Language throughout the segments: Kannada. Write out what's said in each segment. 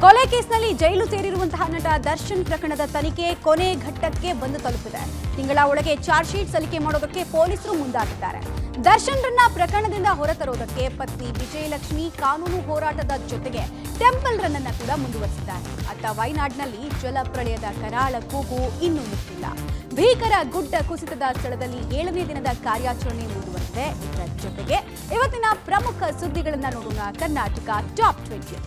ಕೊಲೆ ಕೇಸ್ನಲ್ಲಿ ಜೈಲು ಸೇರಿರುವಂತಹ ನಟ ದರ್ಶನ್ ಪ್ರಕರಣದ ತನಿಖೆ ಕೊನೆ ಘಟ್ಟಕ್ಕೆ ಬಂದು ತಲುಪಿದೆ. ತಿಂಗಳ ಒಳಗೆ ಚಾರ್ಜ್ ಶೀಟ್ ಸಲ್ಲಿಕೆ ಮಾಡೋದಕ್ಕೆ ಪೊಲೀಸರು ಮುಂದಾಗಿದ್ದಾರೆ. ದರ್ಶನ್ರನ್ನ ಪ್ರಕರಣದಿಂದ ಹೊರತರೋದಕ್ಕೆ ಪತ್ನಿ ವಿಜಯಲಕ್ಷ್ಮಿ ಕಾನೂನು ಹೋರಾಟದ ಜೊತೆಗೆ ಟೆಂಪಲ್ ರನ್ ಅನ್ನು ಕೂಡ ಮುಂದುವರಿಸಿದ್ದಾರೆ. ಅತ್ತ ವಯನಾಡಿನಲ್ಲಿ ಜಲಪ್ರಳಯದ ಕರಾಳ ಕೂಗು ಇನ್ನೂ ಮುಗಿದಿಲ್ಲ. ಭೀಕರ ಗುಡ್ಡ ಕುಸಿತದ ಸ್ಥಳದಲ್ಲಿ 7ನೇ ದಿನದ ಕಾರ್ಯಾಚರಣೆ ಮುಂದುವರೆದಿದೆ. ಇದರ ಜೊತೆಗೆ ಇವತ್ತಿನ ಪ್ರಮುಖ ಸುದ್ದಿಗಳನ್ನ ನೋಡೋಣ. ಕರ್ನಾಟಕ ಟಾಪ್ 20.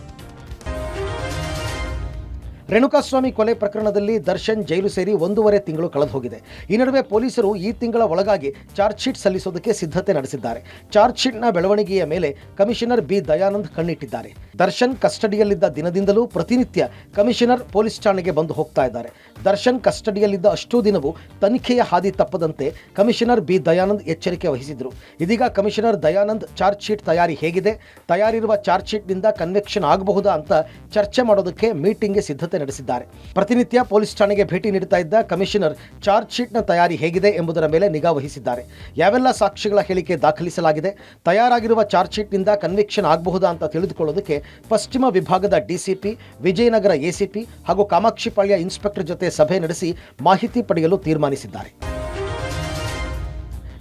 ರೇಣುಕಾಸ್ವಾಮಿ ಕೊಲೆ ಪ್ರಕರಣದಲ್ಲಿ ದರ್ಶನ್ ಜೈಲು ಸೇರಿ 1.5 ತಿಂಗಳು ಕಳೆದು ಹೋಗಿದೆ. ಈ ನಡುವೆ ಪೊಲೀಸರು ಈ ತಿಂಗಳ ಒಳಗಾಗಿ ಚಾರ್ಜ್ ಶೀಟ್ ಸಲ್ಲಿಸೋದಕ್ಕೆ ಸಿದ್ಧತೆ ನಡೆಸಿದ್ದಾರೆ. ಚಾರ್ಜ್ ಶೀಟ್ನ ಬೆಳವಣಿಗೆಯ ಮೇಲೆ ಕಮಿಷನರ್ ಬಿ ದಯಾನಂದ್ ಕಣ್ಣಿಟ್ಟಿದ್ದಾರೆ. ದರ್ಶನ್ ಕಸ್ಟಡಿಯಲ್ಲಿದ್ದ ದಿನದಿಂದಲೂ ಪ್ರತಿನಿತ್ಯ ಕಮಿಷನರ್ ಪೊಲೀಸ್ ಠಾಣೆಗೆ ಬಂದು ಹೋಗ್ತಾ ಇದ್ದಾರೆ. ದರ್ಶನ್ ಕಸ್ಟಡಿಯಲ್ಲಿದ್ದ ಅಷ್ಟೂ ದಿನವೂ ತನಿಖೆಯ ಹಾದಿ ತಪ್ಪದಂತೆ ಕಮಿಷನರ್ ಬಿ ದಯಾನಂದ್ ಎಚ್ಚರಿಕೆ ವಹಿಸಿದ್ರು. ಇದೀಗ ಕಮಿಷನರ್ ದಯಾನಂದ್ ಚಾರ್ಜ್ ಶೀಟ್ ತಯಾರಿ ಹೇಗಿದೆ, ತಯಾರಿರುವ ಚಾರ್ಜ್ ಶೀಟ್ನಿಂದ ಕನ್ವಿಕ್ಷನ್ ಆಗಬಹುದಾ ಅಂತ ಚರ್ಚೆ ಮಾಡೋದಕ್ಕೆ ಮೀಟಿಂಗ್ಗೆ ಸಿದ್ಧತೆ ನಡೆಸಿದ್ದಾರೆ. ಪ್ರತಿನಿತ್ಯ ಪೊಲೀಸ್ ಠಾಣೆಗೆ ಭೇಟಿ ನೀಡುತ್ತಾ ಇದ್ದ ಕಮಿಷನರ್ ಚಾರ್ಜ್ ಶೀಟ್ನ ತಯಾರಿ ಹೇಗಿದೆ ಎಂಬುದರ ಮೇಲೆ ನಿಗಾ ವಹಿಸಿದ್ದಾರೆ. ಯಾವೆಲ್ಲ ಸಾಕ್ಷಿಗಳ ಹೇಳಿಕೆ ದಾಖಲಿಸಲಾಗಿದೆ, ತಯಾರಾಗಿರುವ ಚಾರ್ಜ್ ಶೀಟ್ನಿಂದ ಕನ್ವಿಕ್ಷನ್ ಆಗಬಹುದಾ ಅಂತ ತಿಳಿದುಕೊಳ್ಳೋದಕ್ಕೆ ಪಶ್ಚಿಮ ವಿಭಾಗದ ಡಿಸಿಪಿ, ವಿಜಯನಗರ ಎಸಿಪಿ ಹಾಗೂ ಕಾಮಾಕ್ಷಿಪಾಳ್ಯ ಇನ್ಸ್ಪೆಕ್ಟರ್ ಜೊತೆ ಸಭೆ ನಡೆಸಿ ಮಾಹಿತಿ ಪಡೆಯಲು ತೀರ್ಮಾನಿಸಿದ್ದಾರೆ.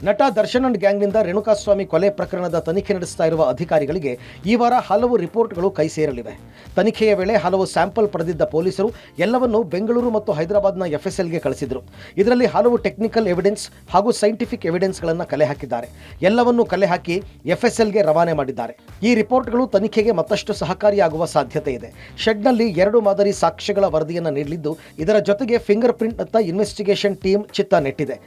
ನಟ ದರ್ಶನ್ ಅಂಡ್ ಗ್ಯಾಂಗ್ನಿಂದ ರೇಣುಕಾಸ್ವಾಮಿ ಕೊಲೆ ಪ್ರಕರಣದ ತನಿಖೆ ನಡೆಸ್ತಾ ಇರುವ ಅಧಿಕಾರಿಗಳಿಗೆ ಈ ವಾರ ಹಲವು ರಿಪೋರ್ಟ್ಗಳು ಕೈ ಸೇರಲಿವೆ. ತನಿಖೆಯ ವೇಳೆ ಹಲವು ಸ್ಯಾಂಪಲ್ ಪಡೆದಿದ್ದ ಪೊಲೀಸರು ಎಲ್ಲವನ್ನೂ ಬೆಂಗಳೂರು ಮತ್ತು ಹೈದರಾಬಾದ್ನ FSLಗೆ ಕಳಿಸಿದರು. ಇದರಲ್ಲಿ ಹಲವು ಟೆಕ್ನಿಕಲ್ ಎವಿಡೆನ್ಸ್ ಹಾಗೂ ಸೈಂಟಿಫಿಕ್ ಎವಿಡೆನ್ಸ್ಗಳನ್ನು ಕಲೆ ಹಾಕಿದ್ದಾರೆ. ಎಲ್ಲವನ್ನೂ ಕಲೆ ಹಾಕಿ FSLಗೆ ರವಾನೆ ಮಾಡಿದ್ದಾರೆ. ಈ ರಿಪೋರ್ಟ್ಗಳು ತನಿಖೆಗೆ ಮತ್ತಷ್ಟು ಸಹಕಾರಿಯಾಗುವ ಸಾಧ್ಯತೆ ಇದೆ. ಶೆಡ್ನಲ್ಲಿ 2 ಮಾದರಿ ಸಾಕ್ಷ್ಯಗಳ ವರದಿಯನ್ನು ನೀಡಲಿದ್ದು, ಇದರ ಜೊತೆಗೆ ಫಿಂಗರ್ ಪ್ರಿಂಟ್ನತ್ತ ಇನ್ವೆಸ್ಟಿಗೇಷನ್ ಟೀಮ್ ಚಿತ್ತ ನೆಟ್ಟಿದೆ.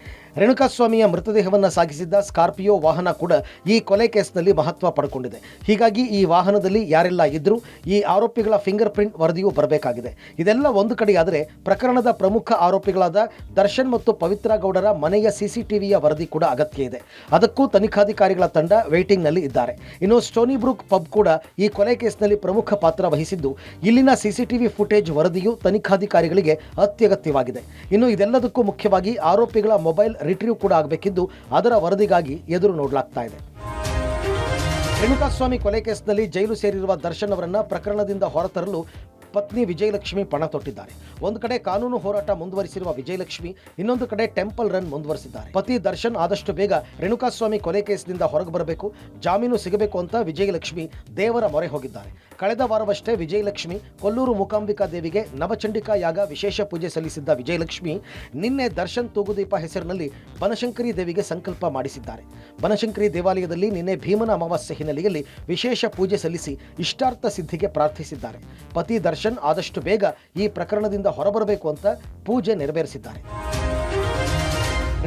ರೇಣುಕಾಸ್ವಾಮಿಯ ಮೃತದೇಹವನ್ನು ಸಾಗಿಸಿದ್ದ ಸ್ಕಾರ್ಪಿಯೋ ವಾಹನ ಕೂಡ ಈ ಕೊಲೆ ಕೇಸ್ನಲ್ಲಿ ಮಹತ್ವ ಪಡ್ಕೊಂಡಿದೆ. ಹೀಗಾಗಿ ಈ ವಾಹನದಲ್ಲಿ ಯಾರೆಲ್ಲ ಇದ್ರೂ ಈ ಆರೋಪಿಗಳ ಫಿಂಗರ್ ಪ್ರಿಂಟ್ ವರದಿಯೂ ಬರಬೇಕಾಗಿದೆ. ಇದೆಲ್ಲ ಒಂದು ಕಡೆಯಾದರೆ ಪ್ರಕರಣದ ಪ್ರಮುಖ ಆರೋಪಿಗಳಾದ ದರ್ಶನ್ ಮತ್ತು ಪವಿತ್ರ ಗೌಡರ ಮನೆಯ CCTVಯ ವರದಿ ಕೂಡ ಅಗತ್ಯ ಇದೆ. ಅದಕ್ಕೂ ತನಿಖಾಧಿಕಾರಿಗಳ ತಂಡ ವೇಟಿಂಗ್ನಲ್ಲಿ ಇದ್ದಾರೆ. ಇನ್ನು ಸ್ಟೋನಿ ಬ್ರೂಕ್ ಪಬ್ ಕೂಡ ಈ ಕೊಲೆ ಕೇಸ್ನಲ್ಲಿ ಪ್ರಮುಖ ಪಾತ್ರ ವಹಿಸಿದ್ದು, ಇಲ್ಲಿನ CCTV ಫುಟೇಜ್ ವರದಿಯು ತನಿಖಾಧಿಕಾರಿಗಳಿಗೆ ಅತ್ಯಗತ್ಯವಾಗಿದೆ. ಇನ್ನು ಇದೆಲ್ಲದಕ್ಕೂ ಮುಖ್ಯವಾಗಿ ಆರೋಪಿಗಳ ಮೊಬೈಲ್ ರಿಟ್ರೀವ್ ಕೂಡ ಆಗಬೇಕಿದ್ದು, ಅದರ ವರದಿಗಾಗಿ ಎದುರು ನೋಡಲಾಗ್ತಾ ಇದೆ. ರೇಣುಕಾಸ್ವಾಮಿ ಕೊಲೆ ಕೇಸ್ನಲ್ಲಿ ಜೈಲು ಸೇರಿರುವ ದರ್ಶನ್ ಅವರನ್ನ ಪ್ರಕರಣದಿಂದ ಹೊರತರಲು ಪತ್ನಿ ವಿಜಯಲಕ್ಷ್ಮಿ ಪಣ ತೊಟ್ಟಿದ್ದಾರೆ. ಒಂದು ಕಡೆ ಕಾನೂನು ಹೋರಾಟ ಮುಂದುವರಿಸಿರುವ ವಿಜಯಲಕ್ಷ್ಮಿ, ಇನ್ನೊಂದು ಕಡೆ ಟೆಂಪಲ್ ರನ್ ಮುಂದುವರಿಸಿದ್ದಾರೆ. ಪತಿ ದರ್ಶನ್ ಆದಷ್ಟು ಬೇಗ ರೇಣುಕಾಸ್ವಾಮಿ ಕೊಲೆ ಕೇಸ್ನಿಂದ ಹೊರಗೆ ಬರಬೇಕು, ಜಾಮೀನು ಸಿಗಬೇಕು ಅಂತ ವಿಜಯಲಕ್ಷ್ಮಿ ದೇವರ ಮೊರೆ ಹೋಗಿದ್ದಾರೆ. ಕಳೆದ ವಾರವಷ್ಟೇ ವಿಜಯಲಕ್ಷ್ಮಿ ಕೊಲ್ಲೂರು ಮೂಕಾಂಬಿಕಾ ದೇವಿಗೆ ನವಚಂಡಿಕಾ ಯಾಗ ವಿಶೇಷ ಪೂಜೆ ಸಲ್ಲಿಸಿದ್ದ ವಿಜಯಲಕ್ಷ್ಮಿ ನಿನ್ನೆ ದರ್ಶನ್ ತೂಗುದೀಪ ಹೆಸರಿನಲ್ಲಿ ಬನಶಂಕರಿ ದೇವಿಗೆ ಸಂಕಲ್ಪ ಮಾಡಿಸಿದ್ದಾರೆ. ಬನಶಂಕರಿ ದೇವಾಲಯದಲ್ಲಿ ನಿನ್ನೆ ಭೀಮನ ಅಮಾವಾಸ್ಯೆ ಹಿನ್ನೆಲೆಯಲ್ಲಿ ವಿಶೇಷ ಪೂಜೆ ಸಲ್ಲಿಸಿ ಇಷ್ಟಾರ್ಥ ಸಿದ್ಧಿಗೆ ಪ್ರಾರ್ಥಿಸಿದ್ದಾರೆ. ಪತಿ ದರ್ಶನ್ ಆದಷ್ಟು ಬೇಗ ಈ ಪ್ರಕರಣದಿಂದ ಹೊರಬರಬೇಕು ಅಂತ ಪೂಜೆ ನೆರವೇರಿಸಿದ್ದಾರೆ.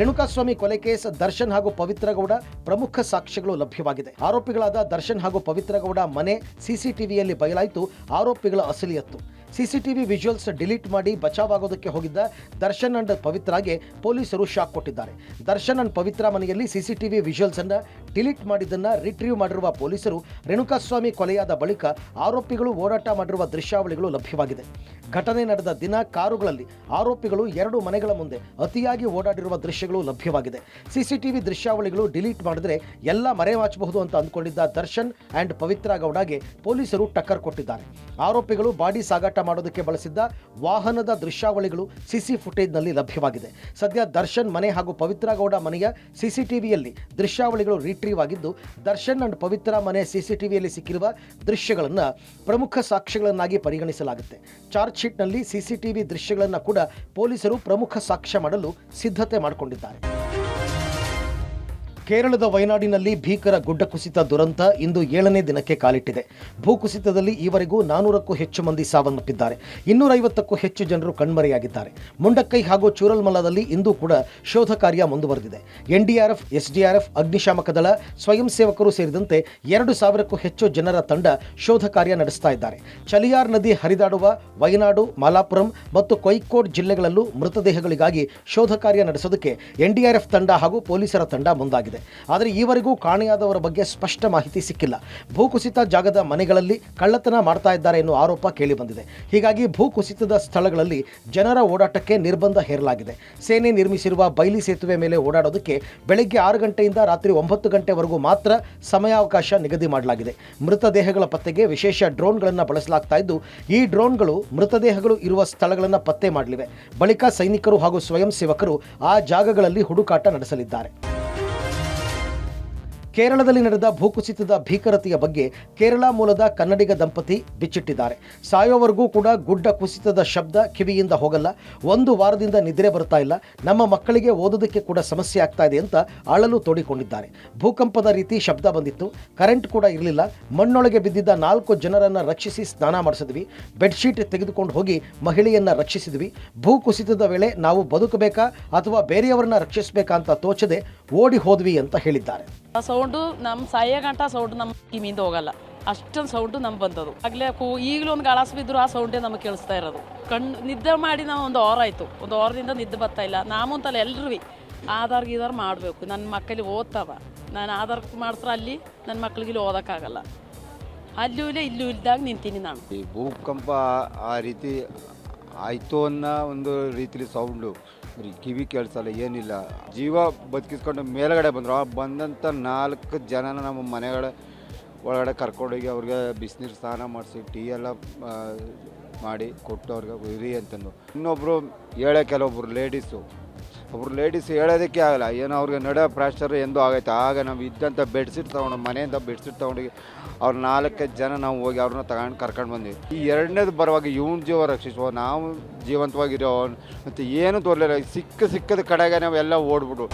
ರೇಣುಕಾಸ್ವಾಮಿ ಕೊಲೆ ಕೇಸ್ ದರ್ಶನ್ ಹಾಗೂ ಪವಿತ್ರ ಗೌಡ ಪ್ರಮುಖ ಸಾಕ್ಷ್ಯಗಳು ಲಭ್ಯವಾಗಿದೆ. ಆರೋಪಿಗಳಾದ ದರ್ಶನ್ ಹಾಗೂ ಪವಿತ್ರ ಗೌಡ ಮನೆ CCTVಯಲ್ಲಿ ಬಯಲಾಯಿತು ಆರೋಪಿಗಳ ಅಸಲಿಯತ್ತು. CCTV ವಿಜುವಲ್ಸ್ ಡಿಲೀಟ್ ಮಾಡಿ ಬಚಾವಾಗೋದಕ್ಕೆ ಹೋಗಿದ್ದ ದರ್ಶನ್ ಅಂಡ್ ಪವಿತ್ರಾಗೆ ಪೊಲೀಸರು ಶಾಕ್ ಕೊಟ್ಟಿದ್ದಾರೆ. ದರ್ಶನ್ ಅಂಡ್ ಪವಿತ್ರ ಮನೆಯಲ್ಲಿ CCTV ವಿಜುವಲ್ಸ್ ಅನ್ನು ಡಿಲೀಟ್ ಮಾಡಿದ್ದನ್ನು ರಿಟ್ರೀವ್ ಮಾಡಿರುವ ಪೊಲೀಸರು ರೇಣುಕಾಸ್ವಾಮಿ ಕೊಲೆಯಾದ ಬಳಿಕ ಆರೋಪಿಗಳು ಓಡಾಟ ಮಾಡಿರುವ ದೃಶ್ಯಾವಳಿಗಳು ಲಭ್ಯವಾಗಿದೆ. ಘಟನೆ ನಡೆದ ದಿನ ಕಾರುಗಳಲ್ಲಿ ಆರೋಪಿಗಳು 2 ಮನೆಗಳ ಮುಂದೆ ಅತಿಯಾಗಿ ಓಡಾಡಿರುವ ದೃಶ್ಯಗಳು ಲಭ್ಯವಾಗಿದೆ. CCTV ದೃಶ್ಯಾವಳಿಗಳು ಡಿಲೀಟ್ ಮಾಡಿದ್ರೆ ಎಲ್ಲ ಮರೆಮಾಚಬಹುದು ಅಂತ ಅಂದ್ಕೊಂಡಿದ್ದ ದರ್ಶನ್ ಅಂಡ್ ಪವಿತ್ರ ಗೌಡಗೆ ಪೊಲೀಸರು ಟಕ್ಕರ್ ಕೊಟ್ಟಿದ್ದಾರೆ. ಆರೋಪಿಗಳು ಬಾಡಿ ಸಾಗಾಟ ಮಾಡೋದಕ್ಕೆ ಬಳಸಿದ್ದ ವಾಹನದ ದೃಶ್ಯಾವಳಿಗಳು CC ಫುಟೇಜ್ನಲ್ಲಿ ಲಭ್ಯವಾಗಿದೆ. ಸದ್ಯ ದರ್ಶನ್ ಮನೆ ಹಾಗೂ ಪವಿತ್ರ ಗೌಡ ಮನೆಯ CCTVಯಲ್ಲಿ ದೃಶ್ಯಾವಳಿಗಳು ರಿಟ್ರೀವ್ ಆಗಿದ್ದು, ದರ್ಶನ್ ಅಂಡ್ ಪವಿತ್ರ ಮನೆ CCTVಯಲ್ಲಿ ಸಿಕ್ಕಿರುವ ದೃಶ್ಯಗಳನ್ನು ಪ್ರಮುಖ ಸಾಕ್ಷ್ಯಗಳನ್ನಾಗಿ ಪರಿಗಣಿಸಲಾಗುತ್ತೆ. ಚಾರ್ಜ್ ಶೀಟ್ನಲ್ಲಿ CCTV ದೃಶ್ಯಗಳನ್ನು ಕೂಡ ಪೊಲೀಸರು ಪ್ರಮುಖ ಸಾಕ್ಷ್ಯ ಮಾಡಲು ಸಿದ್ಧತೆ ಮಾಡಿಕೊಂಡಿದ್ದಾರೆ. ಕೇರಳದ ವಯನಾಡಿನಲ್ಲಿ ಭೀಕರ ಗುಡ್ಡ ಕುಸಿತ ದುರಂತ ಇಂದು 7ನೇ ದಿನಕ್ಕೆ ಕಾಲಿಟ್ಟಿದೆ. ಭೂಕುಸಿತದಲ್ಲಿ ಈವರೆಗೂ 400ಕ್ಕೂ ಹೆಚ್ಚು ಮಂದಿ ಸಾವನ್ನಪ್ಪಿದ್ದಾರೆ. 250ಕ್ಕೂ ಹೆಚ್ಚು ಜನರು ಕಣ್ಮರೆಯಾಗಿದ್ದಾರೆ. ಮುಂಡಕ್ಕೈ ಹಾಗೂ ಚೂರಲ್ಮಲದಲ್ಲಿ ಇಂದು ಕೂಡ ಶೋಧ ಕಾರ್ಯ ಮುಂದುವರೆದಿದೆ. NDRF, SDRF, ಅಗ್ನಿಶಾಮಕ ದಳ, ಸ್ವಯಂ ಸೇವಕರು ಸೇರಿದಂತೆ 2,000ಕ್ಕೂ ಹೆಚ್ಚು ಜನರ ತಂಡ ಶೋಧ ಕಾರ್ಯ ನಡೆಸ್ತಾ ಇದ್ದಾರೆ. ಚಲಿಯಾರ್ ನದಿ ಹರಿದಾಡುವ ವಯನಾಡು, ಮಾಲಾಪುರಂ ಮತ್ತು ಕೊಯ್ಕೋಡ್ ಜಿಲ್ಲೆಗಳಲ್ಲೂ ಮೃತದೇಹಗಳಿಗಾಗಿ ಶೋಧ ಕಾರ್ಯ ನಡೆಸೋದಕ್ಕೆ NDRF ತಂಡ ಹಾಗೂ ಪೊಲೀಸರ ತಂಡ ಮುಂದಾಗಿದೆ. ಬಂದಿದೆ. ಆದರೆ ಈವರೆಗೂ ಕಾಣೆಯಾದವರ ಬಗ್ಗೆ ಸ್ಪಷ್ಟ ಮಾಹಿತಿ ಸಿಕ್ಕಿಲ್ಲ. ಭೂಕುಸಿತ ಜಾಗದ ಮನೆಗಳಲ್ಲಿ ಕಳ್ಳತನ ಮಾಡ್ತಾ ಇದ್ದಾರೆ ಎನ್ನುವ ಆರೋಪ ಕೇಳಿಬಂದಿದೆ. ಹೀಗಾಗಿ ಭೂಕುಸಿತದ ಸ್ಥಳಗಳಲ್ಲಿ ಜನರ ಓಡಾಟಕ್ಕೆ ನಿರ್ಬಂಧ ಹೇರಲಾಗಿದೆ. ಸೇನೆ ನಿರ್ಮಿಸಿರುವ ಬೈಲಿ ಸೇತುವೆ ಮೇಲೆ ಓಡಾಡೋದಕ್ಕೆ ಬೆಳಗ್ಗೆ 6 ಗಂಟೆಯಿಂದ ರಾತ್ರಿ 9 ಗಂಟೆವರೆಗೂ ಮಾತ್ರ ಸಮಯಾವಕಾಶ ನಿಗದಿ ಮಾಡಲಾಗಿದೆ. ಮೃತದೇಹಗಳ ಪತ್ತೆಗೆ ವಿಶೇಷ ಡ್ರೋನ್ಗಳನ್ನು ಬಳಸಲಾಗ್ತಾ ಇದ್ದು, ಈ ಡ್ರೋನ್ಗಳು ಮೃತದೇಹಗಳು ಇರುವ ಸ್ಥಳಗಳನ್ನು ಪತ್ತೆ ಮಾಡಲಿವೆ. ಬಳಿಕ ಸೈನಿಕರು ಹಾಗೂ ಸ್ವಯಂ ಸೇವಕರು ಆ ಜಾಗಗಳಲ್ಲಿ ಹುಡುಕಾಟ ನಡೆಸಲಿದ್ದಾರೆ. ಕೇರಳದಲ್ಲಿ ನಡೆದ ಭೂಕುಸಿತದ ಭೀಕರತೆಯ ಬಗ್ಗೆ ಕೇರಳ ಮೂಲದ ಕನ್ನಡಿಗ ದಂಪತಿ ಬಿಚ್ಚಿಟ್ಟಿದ್ದಾರೆ. ಸಾಯೋವರೆಗೂ ಕೂಡ ಗುಡ್ಡ ಕುಸಿತದ ಶಬ್ದ ಕಿವಿಯಿಂದ ಹೋಗಲ್ಲ, 1 ವಾರದಿಂದ ನಿದ್ರೆ ಬರ್ತಾ ಇಲ್ಲ, ನಮ್ಮ ಮಕ್ಕಳಿಗೆ ಓದೋದಕ್ಕೆ ಕೂಡ ಸಮಸ್ಯೆ ಆಗ್ತಾ ಇದೆ ಅಂತ ಅಳಲು ತೋಡಿಕೊಂಡಿದ್ದಾರೆ. ಭೂಕಂಪದ ರೀತಿ ಶಬ್ದ ಬಂದಿತ್ತು, ಕರೆಂಟ್ ಕೂಡ ಇರಲಿಲ್ಲ, ಮಣ್ಣೊಳಗೆ ಬಿದ್ದಿದ್ದ 4 ಜನರನ್ನು ರಕ್ಷಿಸಿ ಸ್ನಾನ ಮಾಡಿಸಿದ್ವಿ, ಬೆಡ್ಶೀಟ್ ತೆಗೆದುಕೊಂಡು ಹೋಗಿ ಮಹಿಳೆಯನ್ನ ರಕ್ಷಿಸಿದ್ವಿ. ಭೂಕುಸಿತದ ವೇಳೆ ನಾವು ಬದುಕಬೇಕಾ ಅಥವಾ ಬೇರೆಯವರನ್ನ ರಕ್ಷಿಸಬೇಕಾ ಅಂತ ತೋಚದೆ ಓಡಿ ಹೋದ್ವಿ ಅಂತ ಹೇಳಿದ್ದಾರೆ. ಸೌಂಡು ನಮ್ಮ ಸಾಯೋ ಗಂಟ ಸೌಂಡು ನಮ್ಮ ಕಿವಿಯಿಂದ ಹೋಗಲ್ಲ, ಅಷ್ಟೊಂದು ಸೌಂಡು ನಮ್ಗೆ ಬಂದದು. ಆಗಲೇ ಈಗಲೂ ಒಂದು ಗಾಳಾಸ್ ಬಿದ್ದರೂ ಆ ಸೌಂಡೇ ನಮಗೆ ಕೇಳಿಸ್ತಾ ಇರೋದು. ನಿದ್ದೆ ಮಾಡಿ ನಾವು 1 ವಾರ ಆಯಿತು, 1 ವಾರದಿಂದ ನಿದ್ದೆ ಬರ್ತಾ ಇಲ್ಲ. ನಾಮಂತಲ್ಲ ಎಲ್ಲರೂ ಆಧಾರ್ ಗೀಧಾರ್ ಮಾಡಬೇಕು. ನನ್ನ ಮಕ್ಕಳಿಗೆ ಓದ್ತಾವ, ನಾನು ಆಧಾರ್ ಮಾಡಿಸ್ರೆ ಅಲ್ಲಿ ನನ್ನ ಮಕ್ಕಳಿಗೆ ಇಲ್ಲಿ ಓದೋಕ್ಕಾಗಲ್ಲ. ಅಲ್ಲೂ ಇಲ್ಲ ಇಲ್ಲೂ ಇಲ್ದಾಗ ನಿಂತೀನಿ ನಾನು. ಈ ಭೂಕಂಪ ಆ ರೀತಿ ಆಯಿತು ಅನ್ನೋ ಒಂದು ರೀತಿಲಿ ಸೌಂಡು ಕಿವಿ ಕೇಳಿಸಲ್ಲ, ಏನಿಲ್ಲ. ಜೀವ ಬದುಕಿಸ್ಕೊಂಡು ಮೇಲ್ಗಡೆ ಬಂದರು. ಬಂದಂಥ 4 ಜನನ ನಮ್ಮ ಮನೆಗಳ ಒಳಗಡೆ ಕರ್ಕೊಂಡೋಗಿ ಅವ್ರಿಗೆ ಬಿಸಿನೀರು ಸ್ನಾನ ಮಾಡಿಸಿ ಟೀ ಎಲ್ಲ ಮಾಡಿ ಕೊಟ್ಟು ಅವ್ರಿಗೆ ಇರಿ ಅಂತಂದು. ಇನ್ನೊಬ್ಬರು ಕೆಲವೊಬ್ರು ಲೇಡೀಸು ಹೇಳೋದಕ್ಕೆ ಆಗಲ್ಲ, ಏನೋ ಅವ್ರಿಗೆ ನಡೆ ಪ್ರೆಷರ್ ಎಂದೂ ಆಗೈತೆ. ಆಗ ನಾವು ಇದ್ದಂಥ ಬೆಡ್ಶೀಟ್ ತೊಗೊಂಡು ಮನೆಯಿಂದ ಬೆಡ್ಶೀಟ್ ತೊಗೊಂಡೋಗಿ ಅವ್ರು 4 ಜನ ನಾವು ಹೋಗಿ ಅವ್ರನ್ನ ಕರ್ಕೊಂಡು ಬಂದ್ವಿ. ಈ 2ನೇದು ಬರುವಾಗ ಇವನ್ ಜೀವ ರಕ್ಷಿಸುವ, ನಾವು ಜೀವಂತವಾಗಿರೋ ಮತ್ತು ಏನೂ ತೋರಲಿಲ್ಲ. ಸಿಕ್ಕದ ಕಡೆಗೆ ನಾವೆಲ್ಲ ಓಡ್ಬಿಡು.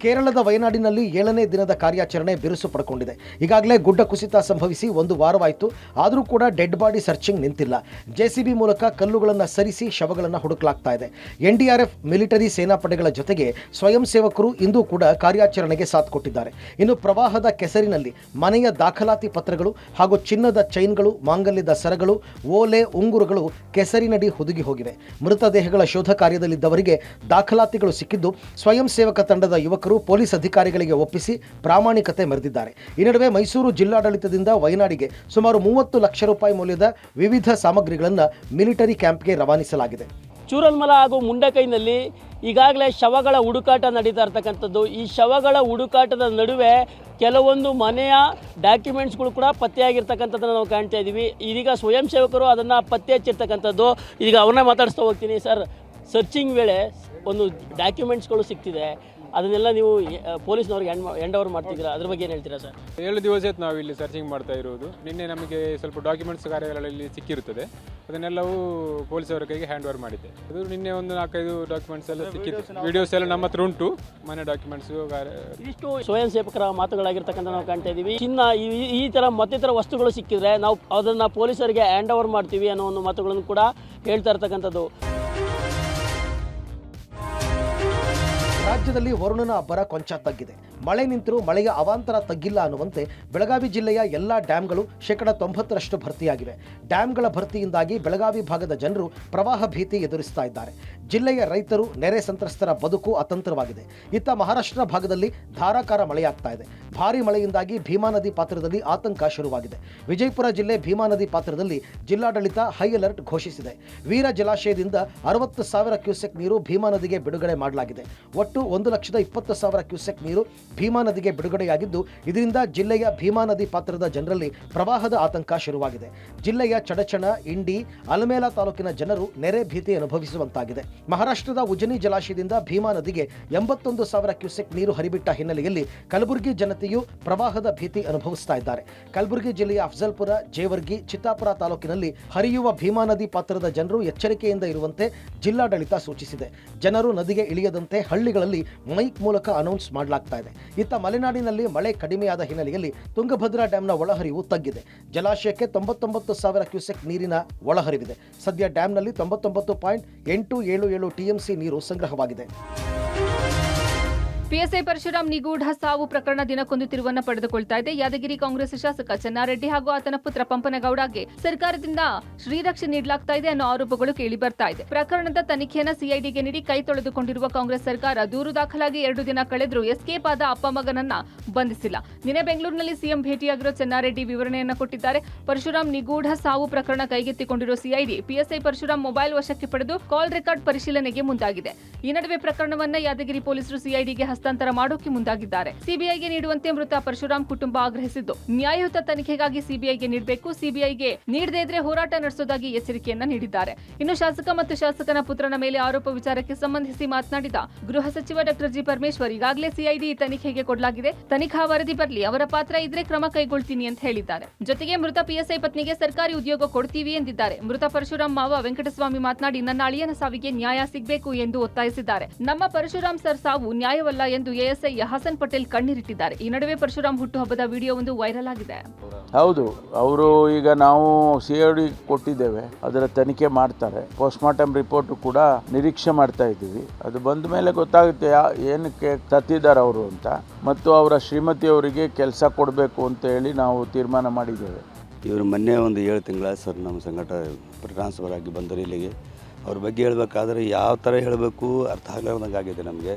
ಕೇರಳದ ವಯನಾಡಿನಲ್ಲಿ 7ನೇ ದಿನದ ಕಾರ್ಯಾಚರಣೆ ಬಿರುಸು ಪಡ್ಕೊಂಡಿದೆ. ಈಗಾಗಲೇ ಗುಡ್ಡ ಕುಸಿತ ಸಂಭವಿಸಿ 1 ವಾರವಾಯಿತು. ಆದರೂ ಕೂಡ ಡೆಡ್ ಬಾಡಿ ಸರ್ಚಿಂಗ್ ನಿಂತಿಲ್ಲ. ಜೆಸಿಬಿ ಮೂಲಕ ಕಲ್ಲುಗಳನ್ನು ಸರಿಸಿ ಶವಗಳನ್ನು ಹುಡುಕಲಾಗ್ತಾ ಇದೆ. NDRF ಮಿಲಿಟರಿ ಸೇನಾಪಡೆಗಳ ಜೊತೆಗೆ ಸ್ವಯಂ ಸೇವಕರು ಇಂದು ಕೂಡ ಕಾರ್ಯಾಚರಣೆಗೆ ಸಾಥ್ ಕೊಟ್ಟಿದ್ದಾರೆ. ಇನ್ನು ಪ್ರವಾಹದ ಕೆಸರಿನಲ್ಲಿ ಮನೆಯ ದಾಖಲಾತಿ ಪತ್ರಗಳು ಹಾಗೂ ಚಿನ್ನದ ಚೈನ್ಗಳು, ಮಾಂಗಲ್ಯದ ಸರಗಳು, ಓಲೆ, ಉಂಗುರುಗಳು ಕೆಸರಿನಡಿ ಹುದುಗಿ ಹೋಗಿವೆ. ಮೃತದೇಹಗಳ ಶೋಧ ಕಾರ್ಯದಲ್ಲಿದ್ದವರಿಗೆ ದಾಖಲಾತಿಗಳು ಸಿಕ್ಕಿದ್ದು ಸ್ವಯಂ ಸೇವಕ ತಂಡದ ಯುವಕರು ಪೊಲೀಸ್ ಅಧಿಕಾರಿಗಳಿಗೆ ಒಪ್ಪಿಸಿ ಪ್ರಾಮಾಣಿಕತೆ ಮೆರೆದಿದ್ದಾರೆ. ಈ ನಡುವೆ ಮೈಸೂರು ಜಿಲ್ಲಾಡಳಿತದಿಂದ ವಯನಾಡಿಗೆ ಸುಮಾರು 30 ಲಕ್ಷ ರೂಪಾಯಿ ಮೌಲ್ಯದ ವಿವಿಧ ಸಾಮಗ್ರಿಗಳನ್ನು ಮಿಲಿಟರಿ ಕ್ಯಾಂಪ್ಗೆ ರವಾನಿಸಲಾಗಿದೆ. ಚೂರಲ್ಮಲ ಹಾಗೂ ಮುಂಡಕೈನಲ್ಲಿ ಈಗಾಗಲೇ ಶವಗಳ ಹುಡುಕಾಟ ನಡೀತಾ ಇರ್ತಕ್ಕಂಥದ್ದು. ಈ ಶವಗಳ ಹುಡುಕಾಟದ ನಡುವೆ ಕೆಲವೊಂದು ಮನೆಯ ಡಾಕ್ಯುಮೆಂಟ್ಸ್ಗಳು ಕೂಡ ಪತ್ತೆಯಾಗಿರ್ತಕ್ಕಂಥದ್ದನ್ನು ನಾವು ಕಾಣ್ತಾ ಇದ್ದೀವಿ. ಇದೀಗ ಸ್ವಯಂ ಸೇವಕರು ಅದನ್ನು ಪತ್ತೆ ಹಚ್ಚಿರ್ತಕ್ಕಂಥದ್ದು. ಈಗ ಅವ್ರನ್ನೇ ಮಾತಾಡಿಸ್ತಾ ಹೋಗ್ತೀನಿ. ಸರ್, ಸರ್ಚಿಂಗ್ ವೇಳೆ ಒಂದು ಡಾಕ್ಯುಮೆಂಟ್ಸ್ಗಳು ಸಿಗ್ತಿದೆ, ಅದನ್ನೆಲ್ಲ ನೀವು ಪೊಲೀಸ್ನವ್ರಿಗೆ ಹ್ಯಾಂಡ್ ಓವರ್ ಮಾಡ್ತಿದ್ದೀರಾ, ಅದ್ರ ಬಗ್ಗೆ ಏನು ಹೇಳ್ತೀರಾ ಸರ್? 7 ದಿವಸ ಆಯ್ತು ನಾವು ಇಲ್ಲಿ ಸರ್ಚಿಂಗ್ ಮಾಡ್ತಾ ಇರೋದು. ನಿನ್ನೆ ನಮಗೆ ಸ್ವಲ್ಪ ಡಾಕ್ಯುಮೆಂಟ್ಸ್ ಕಾರ್ಯಗಳಲ್ಲಿ ಸಿಕ್ಕಿರುತ್ತದೆ, ಅದನ್ನೆಲ್ಲವೂ ಪೊಲೀಸವರ ಕೈಗೆ ಹ್ಯಾಂಡ್ ಓವರ್ ಮಾಡಿದ್ದೆ. ಅದು ನಿನ್ನೆ ಒಂದು 4-5 ಡಾಕ್ಯುಮೆಂಟ್ಸ್ ಎಲ್ಲ ಸಿಕ್ಕಿತ್ತು. ವಿಡಿಯೋಸ್ ಎಲ್ಲ ನಮ್ಮ ಹತ್ರ ಉಂಟು, ಮನೆ ಡಾಕ್ಯುಮೆಂಟ್ಸು. ಇಷ್ಟು ಸ್ವಯಂ ಸೇವಕರ ಮಾತುಗಳಾಗಿರ್ತಕ್ಕಂಥ ನಾವು ಕಾಣ್ತಾ ಇದ್ದೀವಿ. ಚಿನ್ನ ಈ ಥರ ಮತ್ತಿತರ ವಸ್ತುಗಳು ಸಿಕ್ಕಿದ್ರೆ ನಾವು ಅದನ್ನು ಪೊಲೀಸರಿಗೆ ಹ್ಯಾಂಡ್ ಓವರ್ ಮಾಡ್ತೀವಿ ಅನ್ನೋ ಒಂದು ಮಾತುಗಳನ್ನು ಕೂಡ ಹೇಳ್ತಾ ಇರ್ತಕ್ಕಂಥದ್ದು. ರಾಜ್ಯದಲ್ಲಿ ವರುಣನ ಅಬ್ಬರ ಕೊಂಚ ತಗ್ಗಿದೆ. ಮಳೆ ನಿಂತರೂ ಮಳೆಯ ಅವಾಂತರ ತಗ್ಗಿಲ್ಲ ಅನ್ನುವಂತೆ ಬೆಳಗಾವಿ ಜಿಲ್ಲೆಯ ಎಲ್ಲ ಡ್ಯಾಂಗಳು 90% ಭರ್ತಿಯಾಗಿವೆ. ಡ್ಯಾಂಗಳ ಭರ್ತಿಯಿಂದಾಗಿ ಬೆಳಗಾವಿ ಭಾಗದ ಜನರು ಪ್ರವಾಹ ಭೀತಿ ಎದುರಿಸ್ತಾ ಇದ್ದಾರೆ. ಜಿಲ್ಲೆಯ ರೈತರು, ನೆರೆ ಸಂತ್ರಸ್ತರ ಬದುಕು ಅತಂತ್ರವಾಗಿದೆ. ಇತ್ತ ಮಹಾರಾಷ್ಟ್ರ ಭಾಗದಲ್ಲಿ ಧಾರಾಕಾರ ಮಳೆಯಾಗ್ತಾ ಇದೆ. ಭಾರೀ ಮಳೆಯಿಂದಾಗಿ ಭೀಮಾ ನದಿ ಪಾತ್ರದಲ್ಲಿ ಆತಂಕ ಶುರುವಾಗಿದೆ. ವಿಜಯಪುರ ಜಿಲ್ಲೆ ಭೀಮಾ ನದಿ ಪಾತ್ರದಲ್ಲಿ ಜಿಲ್ಲಾಡಳಿತ ಹೈ ಅಲರ್ಟ್ ಘೋಷಿಸಿದೆ. ವೀರ ಜಲಾಶಯದಿಂದ 60,000 ಕ್ಯೂಸೆಕ್ ನೀರು ಭೀಮಾ ನದಿಗೆ ಬಿಡುಗಡೆ ಮಾಡಲಾಗಿದೆ. ಒಟ್ಟು 1,20,000 ಕ್ಯೂಸೆಕ್ ನೀರು ಭೀಮಾ ನದಿಗೆ ಬಿಡುಗಡೆಯಾಗಿದ್ದು, ಇದರಿಂದ ಜಿಲ್ಲೆಯ ಭೀಮಾ ನದಿ ಪಾತ್ರದ ಜನರಲ್ಲಿ ಪ್ರವಾಹದ ಆತಂಕ ಶುರುವಾಗಿದೆ. ಜಿಲ್ಲೆಯ ಚಡಚಣ, ಇಂಡಿ, ಅಲಮೇಲ ತಾಲೂಕಿನ ಜನರು ನೆರೆ ಭೀತಿ ಅನುಭವಿಸುವಂತಾಗಿದೆ. ಮಹಾರಾಷ್ಟ್ರದ ಉಜನಿ ಜಲಾಶಯದಿಂದ ಭೀಮಾ ನದಿಗೆ 81,000 ಕ್ಯೂಸೆಕ್ ನೀರು ಹರಿಬಿಟ್ಟ ಹಿನ್ನೆಲೆಯಲ್ಲಿ ಕಲಬುರಗಿ ಜನತೆಯು ಪ್ರವಾಹದ ಭೀತಿ ಅನುಭವಿಸ್ತಾ ಇದ್ದಾರೆ. ಕಲಬುರಗಿ ಜಿಲ್ಲೆಯ ಅಫಜಲ್ಪುರ, ಜೇವರ್ಗಿ, ಚಿತ್ತಾಪುರ ತಾಲೂಕಿನಲ್ಲಿ ಹರಿಯುವ ಭೀಮಾ ನದಿ ಪಾತ್ರದ ಜನರು ಎಚ್ಚರಿಕೆಯಿಂದ ಇರುವಂತೆ ಜಿಲ್ಲಾಡಳಿತ ಸೂಚಿಸಿದೆ. ಜನರು ನದಿಗೆ ಇಳಿಯದಂತೆ ಹಳ್ಳಿಗಳಲ್ಲಿ ಮೈಕ್ ಮೂಲಕ ಅನೌನ್ಸ್ ಮಾಡಲಾಗ್ತಾ ಇದೆ. ಇತ್ತ ಮಲೆನಾಡಿನಲ್ಲಿ ಮಳೆ ಕಡಿಮೆಯಾದ ಹಿನ್ನೆಲೆಯಲ್ಲಿ ತುಂಗಭದ್ರಾ ಡ್ಯಾಂನ ಒಳಹರಿವು ತಗ್ಗಿದೆ. ಜಲಾಶಯಕ್ಕೆ 99,000 ಕ್ಯೂಸೆಕ್ ನೀರಿನ ಒಳಹರಿವಿದೆ. ಸದ್ಯ ಡ್ಯಾಂನಲ್ಲಿ 99.877 TMC ನೀರು ಸಂಗ್ರಹವಾಗಿದೆ. ಪಿಎಸ್ಐ ಪರಶುರಾಮ್ ನಿಗೂಢ ಸಾವು ಪ್ರಕರಣ ದಿನಕ್ಕೊಂದು ತಿರುವನ್ನ ಪಡೆದುಕೊಳ್ತಾ ಇದೆ. ಯಾದಗಿರಿ ಕಾಂಗ್ರೆಸ್ ಶಾಸಕ ಚೆನ್ನಾರೆಡ್ಡಿ ಹಾಗೂ ಆತನ ಪುತ್ರ ಪಂಪನಗೌಡಗೆ ಸರ್ಕಾರದಿಂದ ಶ್ರೀರಕ್ಷೆ ನೀಡಲಾಗ್ತಾ ಇದೆ ಅನ್ನೋ ಆರೋಪಗಳು ಕೇಳಿ ಬರ್ತಾ ಇದೆ. ಪ್ರಕರಣದ ತನಿಖೆಯನ್ನ ಸಿಐಡಿಗೆ ನೀಡಿ ಕೈ ತೊಳೆದುಕೊಂಡಿರುವ ಕಾಂಗ್ರೆಸ್ ಸರ್ಕಾರ ದೂರು ದಾಖಲಾಗಿ 2 ದಿನ ಕಳೆದರೂ ಎಸ್ಕೇಪ್ ಆದ ಅಪ್ಪ ಮಗನನ್ನ ಬಂಧಿಸಿಲ್ಲ. ನಿನ್ನೆ ಬೆಂಗಳೂರಿನಲ್ಲಿ ಸಿಎಂ ಭೇಟಿಯಾಗಿರೋ ಚೆನ್ನಾರೆಡ್ಡಿ ವಿವರಣೆಯನ್ನ ಕೊಟ್ಟಿದ್ದಾರೆ. ಪರಶುರಾಮ್ ನಿಗೂಢ ಸಾವು ಪ್ರಕರಣ ಕೈಗೆತ್ತಿಕೊಂಡಿರೋ ಸಿಐಡಿ ಪಿಎಸ್ಐ ಪರಶುರಾಮ್ ಮೊಬೈಲ್ ವಶಕ್ಕೆ ಪಡೆದು ಕಾಲ್ ರೆಕಾರ್ಡ್ ಪರಿಶೀಲನೆಗೆ ಮುಂದಾಗಿದೆ. ಈ ನಡುವೆ ಪ್ರಕರಣವನ್ನ ಯಾದಗಿರಿ ಪೊಲೀಸರು ಸಿಐಡಿಗೆ ಹಸ್ತಾಂತರ ಮಾಡೋಕೆ ಮುಂದಾಗಿದ್ದಾರೆ. ಸಿಬಿಐಗೆ ನೀಡುವಂತೆ ಮೃತ ಪರಶುರಾಮ್ ಕುಟುಂಬ ಆಗ್ರಹಿಸಿದ್ದು, ನ್ಯಾಯಯುತ ತನಿಖೆಗಾಗಿ ಸಿಬಿಐಗೆ ನೀಡಬೇಕು, ಸಿಬಿಐಗೆ ನೀಡದೇ ಇದ್ರೆ ಹೋರಾಟ ನಡೆಸೋದಾಗಿ ಎಚ್ಚರಿಕೆಯನ್ನ ನೀಡಿದ್ದಾರೆ. ಇನ್ನು ಶಾಸಕ ಮತ್ತು ಶಾಸಕನ ಪುತ್ರನ ಮೇಲೆ ಆರೋಪ ವಿಚಾರಕ್ಕೆ ಸಂಬಂಧಿಸಿ ಮಾತನಾಡಿದ ಗೃಹ ಸಚಿವ ಡಾಕ್ಟರ್ ಜಿ ಪರಮೇಶ್ವರ್, ಈಗಾಗಲೇ ಸಿಐಡಿ ತನಿಖೆಗೆ ಕೊಡಲಾಗಿದೆ, ತನಿಖಾ ವರದಿ ಬರಲಿ, ಅವರ ಪಾತ್ರ ಇದ್ರೆ ಕ್ರಮ ಕೈಗೊಳ್ತೀನಿ ಅಂತ ಹೇಳಿದ್ದಾರೆ. ಜೊತೆಗೆ ಮೃತ ಪಿಎಸ್ಐ ಪತ್ನಿಗೆ ಸರ್ಕಾರಿ ಉದ್ಯೋಗ ಕೊಡ್ತೀವಿ ಎಂದಿದ್ದಾರೆ. ಮೃತ ಪರಶುರಾಮ್ ಮಾವ ವೆಂಕಟಸ್ವಾಮಿ ಮಾತನಾಡಿ, ನನ್ನ ಅಳಿಯನ ಸಾವಿಗೆ ನ್ಯಾಯ ಸಿಗಬೇಕು ಎಂದು ಒತ್ತಾಯಿಸಿದ್ದಾರೆ. ನಮ್ಮ ಪರಶುರಾಮ್ ಸರ್ ಸಾವು ನ್ಯಾಯವಲ್ಲ ಎಂದು ಎಎಸ್ಐ ಹಸನ್ ಪಟೇಲ್ ಕಣ್ಣೀರಿಟ್ಟಿದ್ದಾರೆ. ಈ ನಡುವೆ ಪರಶುರಾಮ್ ಹುಟ್ಟುಹಬ್ಬದ ವಿಡಿಯೋ ಒಂದು ವೈರಲ್ ಆಗಿದೆ. ಹೌದು, ಅವರು ಈಗ ನಾವು ಸಿಐಡಿ ಕೊಟ್ಟಿದ್ದೇವೆ, ಅದರ ತನಿಖೆ ಮಾಡ್ತಾರೆ. ಪೋಸ್ಟ್ಮಾರ್ಟಮ್ ರಿಪೋರ್ಟ್ ಕೂಡ ನಿರೀಕ್ಷೆ ಮಾಡ್ತಾ ಇದ್ದೀವಿ. ಅದು ಬಂದ ಮೇಲೆ ಗೊತ್ತಾಗುತ್ತೆ ಏನಕ್ಕೆ ಸತ್ತಿದ್ದಾರೆ ಅವರು ಅಂತ, ಮತ್ತು ಅವರ ಶ್ರೀಮತಿಯವರಿಗೆ ಕೆಲಸ ಕೊಡಬೇಕು ಅಂತ ಹೇಳಿ ನಾವು ತೀರ್ಮಾನ ಮಾಡಿದ್ದೇವೆ. ಇವರು ಮೊನ್ನೆ ಒಂದು 7 ತಿಂಗಳ ಸರ್ ನಮ್ಮ ಸಂಘಟ ಟ್ರಾನ್ಸ್ಫರ್ ಆಗಿ ಬಂದರು ಇಲ್ಲಿಗೆ. ಅವ್ರ ಬಗ್ಗೆ ಹೇಳಬೇಕಾದ್ರೆ ಯಾವ ಥರ ಹೇಳಬೇಕು ಅರ್ಥ ಆಗಲಾರ್ದಂಗಾಗಿದೆ ನಮಗೆ.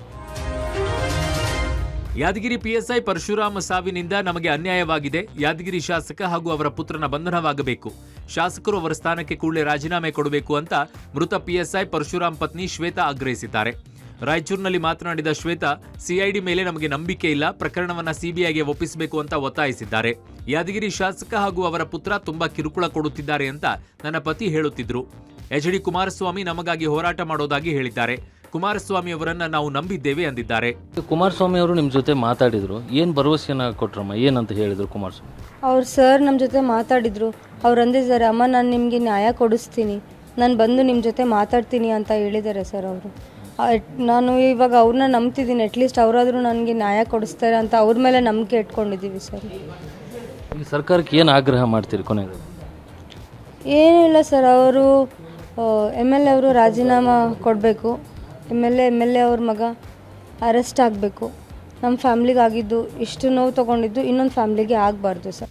ಯಾದಗಿರಿ ಪಿಎಸ್ಐ ಪರಶುರಾಮ ಸಾವಿನಿಂದ ನಮಗೆ ಅನ್ಯಾಯವಾಗಿದೆ. ಯಾದಗಿರಿ ಶಾಸಕ ಹಾಗೂ ಅವರ ಪುತ್ರನ ಬಂಧನವಾಗಬೇಕು. ಶಾಸಕರು ಅವರ ಸ್ಥಾನಕ್ಕೆ ಕೂಡಲೇ ರಾಜೀನಾಮೆ ಕೊಡಬೇಕು ಅಂತ ಮೃತ ಪಿಎಸ್ಐ ಪರಶುರಾಮ್ ಪತ್ನಿ ಶ್ವೇತಾ ಆಗ್ರಹಿಸಿದ್ದಾರೆ. ರಾಯಚೂರಿನಲ್ಲಿ ಮಾತನಾಡಿದ ಶ್ವೇತಾ, ಸಿಐಡಿ ಮೇಲೆ ನಮಗೆ ನಂಬಿಕೆ ಇಲ್ಲ, ಪ್ರಕರಣವನ್ನ ಸಿಬಿಐಗೆ ಒಪ್ಪಿಸಬೇಕು ಅಂತ ಒತ್ತಾಯಿಸಿದ್ದಾರೆ. ಯಾದಗಿರಿ ಶಾಸಕ ಹಾಗೂ ಅವರ ಪುತ್ರ ತುಂಬಾ ಕಿರುಕುಳ ಕೊಡುತ್ತಿದ್ದಾರೆ ಅಂತ ನನ್ನ ಪತಿ ಹೇಳುತ್ತಿದ್ರು. ಎಚ್.ಡಿ. ಕುಮಾರಸ್ವಾಮಿ ನಮಗಾಗಿ ಹೋರಾಟ ಮಾಡೋದಾಗಿ ಹೇಳಿದ್ದಾರೆ. ಕುಮಾರಸ್ವಾಮಿ ಅವರನ್ನ ನಾವು ನಂಬಿದ್ದೇವೆ ಅಂದಿದ್ದಾರೆ. ಕುಮಾರಸ್ವಾಮಿ ಅವರು ನಿಮ್ಮ ಜೊತೆ ಮಾತಾಡಿದ್ರು, ಏನು ಭರವಸೆಯನ್ನ ಕೊಟ್ರಮ್ಮ, ಏನಂತ ಹೇಳಿದ್ರು ಕುಮಾರಸ್ವಾಮಿ? ಅವ್ರು ಸರ್ ನಮ್ಮ ಜೊತೆ ಮಾತಾಡಿದ್ರು. ಅವ್ರು ಅಂದಿದ್ದಾರೆ, ಅಮ್ಮ ನಾನು ನಿಮಗೆ ನ್ಯಾಯ ಕೊಡಿಸ್ತೀನಿ, ನಾನು ಬಂದು ನಿಮ್ಮ ಜೊತೆ ಮಾತಾಡ್ತೀನಿ ಅಂತ ಹೇಳಿದ್ದಾರೆ ಸರ್ ಅವರು. ನಾನು ಇವಾಗ ಅವ್ರನ್ನ ನಂಬ್ತಿದ್ದೀನಿ, ಅಟ್ಲೀಸ್ಟ್ ಅವರಾದರೂ ನನಗೆ ನ್ಯಾಯ ಕೊಡಿಸ್ತಾರೆ ಅಂತ ಅವ್ರ ಮೇಲೆ ನಂಬಿಕೆ ಇಟ್ಕೊಂಡಿದ್ದೀವಿ ಸರ್. ಈ ಸರ್ಕಾರಕ್ಕೆ ಏನು ಆಗ್ರಹ ಮಾಡ್ತೀರಿ ಕೊನೆಗೆ? ಏನಿಲ್ಲ ಸರ್, ಅವರು MLA ಅವರು ರಾಜೀನಾಮೆ ಕೊಡಬೇಕು, MLA ಅವ್ರ ಮಗ ಅರೆಸ್ಟ್ ಆಗಬೇಕು. ನಮ್ಮ ಫ್ಯಾಮ್ಲಿಗೆ ಆಗಿದ್ದು ಇಷ್ಟು ನೋವು ತೊಗೊಂಡಿದ್ದು ಇನ್ನೊಂದು ಫ್ಯಾಮ್ಲಿಗೆ ಆಗಬಾರ್ದು ಸರ್.